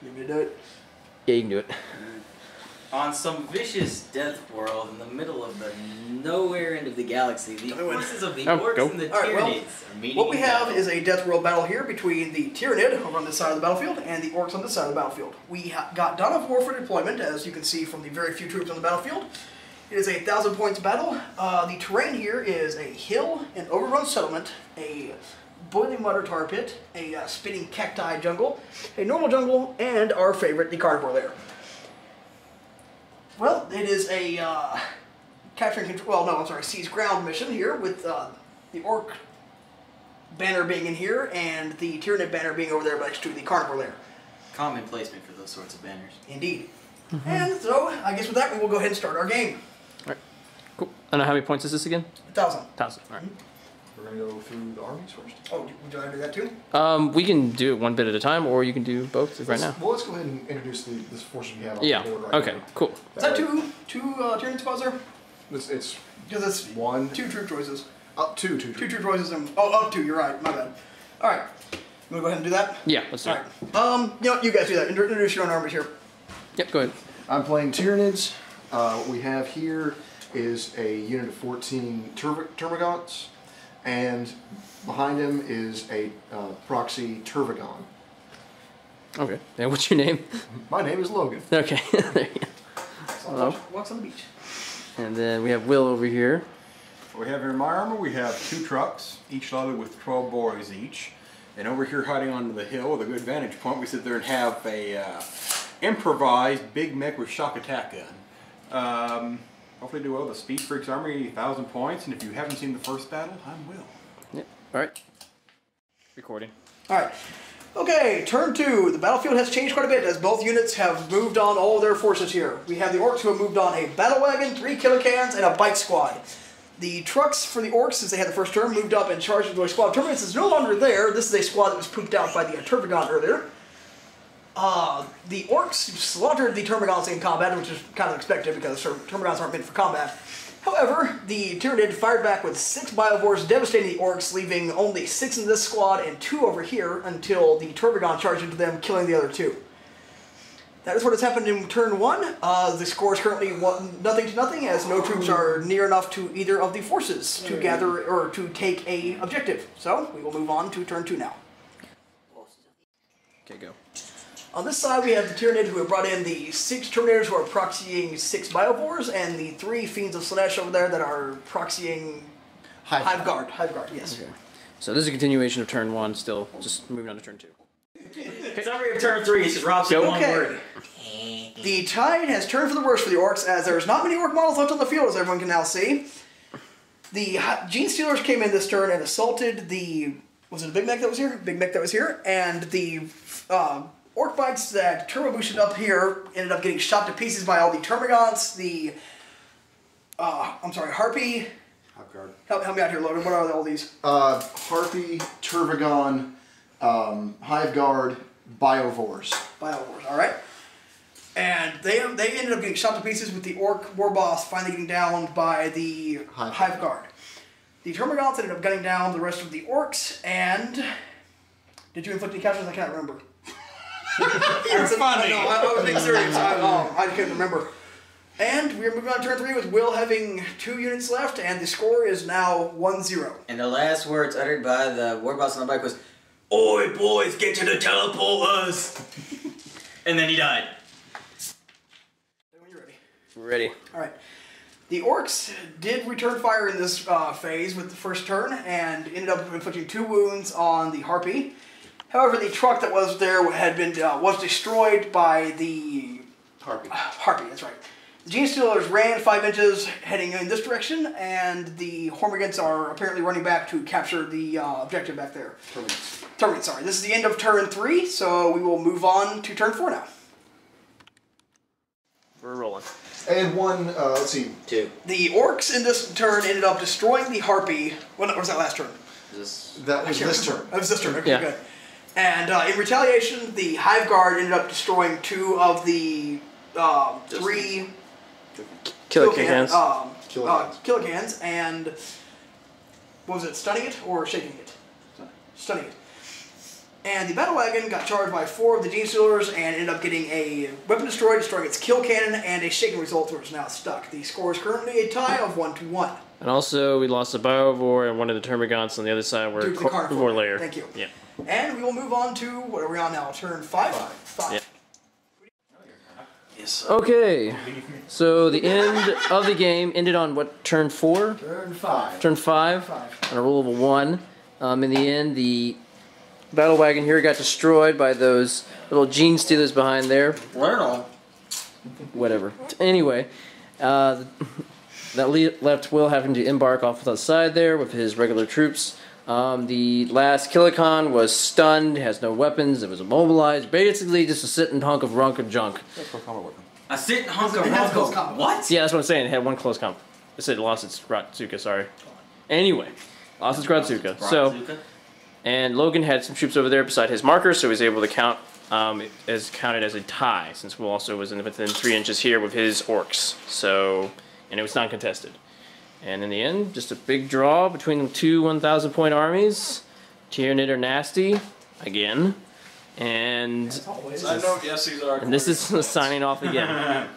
You want me to do it? Yeah, you can do it. On some vicious death world in the middle of the nowhere end of the galaxy, the forces of the Orks and the Tyranids are meeting. What we have is a death world battle here between the Tyranid over on this side of the battlefield and the Orks on this side of the battlefield. We got done of war for deployment, as you can see from the very few troops on the battlefield. It is a 1,000 points battle. The terrain here is a hill, an overrun settlement, a boiling water tar pit, a spinning cacti jungle, a normal jungle, and our favorite, the carnivore lair. Well, it is a capturing control. Well, no, I'm sorry, seize ground mission here with the Ork banner being in here and the Tyranid banner being over there next to the carnivore lair. Common placement for those sorts of banners. Indeed. And so, I guess with that, we will go ahead and start our game. All right. Cool. I know how many points is this again? 1,000. 1,000. All right. We're going to go through the armies first. Oh, would you like to do that too? We can do it one bit at a time, or you can do both right now. Well, let's go ahead and introduce this force we have on the board right okay, now. cool. Is that two Tyranid squads there? It's because it's one. Two troop choices. Two troop choices and up two. You're right. My bad. All right. You want to go ahead and do that? Yeah, let's do it. All right. You know, you guys do that. Introduce your own armies here. Yep, go ahead. I'm playing Tyranids. What we have here is a unit of 14 Termagants, and behind him is a proxy Tervagon. Okay. And what's your name? My name is Logan. Okay. There you go. Hello. Walks on the beach. And then we have Will over here. What we have here in my armor, we have 2 trucks, each loaded with 12 boys each. And over here hiding on the hill with a good vantage point, we sit there and have a improvised big mech with shock attack gun. Hopefully do well. The Speed Freaks Army, 1,000 points. And if you haven't seen the first battle, I'm Will. Yep. Alright. Recording. Alright. Okay, turn 2. The battlefield has changed quite a bit as both units have moved on all of their forces here. We have the Orks who have moved on a battle wagon, 3 killer cans, and a bike squad. The trucks for the Orks, since they had the first turn, moved up and charged into a squad. Terminus is no longer there. This is a squad that was pooped out by the Tervagon earlier. The Orks slaughtered the Termagants in combat, which is kind of expected because Termagants aren't meant for combat. However, the Tyranid fired back with 6 Biovores, devastating the Orks, leaving only 6 in this squad and 2 over here until the Tervagon charged into them, killing the other 2. That is what has happened in turn 1. The score is currently 0 to nothing, as no troops are near enough to either of the forces to gather or to take a objective. So, we will move on to turn 2 now. Okay, go. On this side, we have the Tyranid who have brought in the 6 Terminators who are proxying 6 Biovores, and the 3 Fiends of Slanesh over there that are proxying Hive Guard. Hive Guard, yes. Okay. So this is a continuation of turn 1, still just moving on to turn 2. Summary of turn 3 is just Rob said one word. The tide has turned for the worse for the Orks, as there's not many Ork models left on the field, as everyone can now see. The Gene Stealers came in this turn and assaulted the... Was it a Big Mech that was here? Big Mech that was here. And the Ork bikes that turbo boosted up here ended up getting shot to pieces by all the Termagants, the... I'm sorry, Harpy... Help me out here, Logan. What are all these? Harpy, Tervagon, Hive Guard, Biovores. Biovores, alright. And they ended up getting shot to pieces with the Ork war boss finally getting downed by the Hive Guard. The Termagants ended up gunning down the rest of the Orks, and... Did you inflict any casualties? I can't remember. You're funny! No, I was being serious. I couldn't remember. And we're moving on to turn 3 with Will having 2 units left, and the score is now 1-0. And the last words uttered by the war boss on the bike was, "Oi, boys, get to the teleporters!" And then he died. When you're ready. We're ready. Alright. The Orks did return fire in this phase with the first turn, and ended up inflicting 2 wounds on the Harpy. However, the truck that was there had been was destroyed by the... Harpy. Harpy, that's right. The Gene Stealers ran 5 inches heading in this direction, and the Hormigants are apparently running back to capture the objective back there. Terminids, sorry. This is the end of turn 3, so we will move on to turn 4 now. We're rolling. And one, let's see. 2. The Orks in this turn ended up destroying the Harpy. Well, no, was that last turn? That was this turn. That was this turn, okay, Yeah. good. And in retaliation, the Hive Guard ended up destroying 2 of the 3... Killicans. Killicans, and what was it, stunning it or shaking it? Stunning it. And the battle wagon got charged by 4 of the Gene Stealers and ended up getting a weapon destroyed, destroying its kill cannon, and a shaking result where it's now stuck. The score is currently a tie of 1-1. And also, we lost a Biovore and one of the Termagants on the other side were Carnivore Lair. Thank you. Yeah. And we will move on to, what are we on now? Turn 5? 5. Yeah. Yes. Okay, so the end of the game ended on what, turn 4? Turn 5. Turn 5, on a roll of a 1. In the end, the battle wagon here got destroyed by those little Gene Stealers behind there. Whatever. Anyway, that left Will having to embark off to the side there with his regular troops. The last Kilikon was stunned, has no weapons, it was immobilized, basically just a sitting hunk of junk. A sitting hunk of runker. What? Yeah, that's what I'm saying, it had 1 close comp. I said it lost its Gratsuka, sorry. Anyway, lost its Gratsuka. So, and Logan had some troops over there beside his marker, so he was able to count, as counted as a tie, since Will also was within 3 inches here with his Orks. So, and it was non-contested. And in the end, just a big draw between the 2 1,000-point armies. Tyranid are nasty, again. And, I know, yes, these are. and this is signing off again.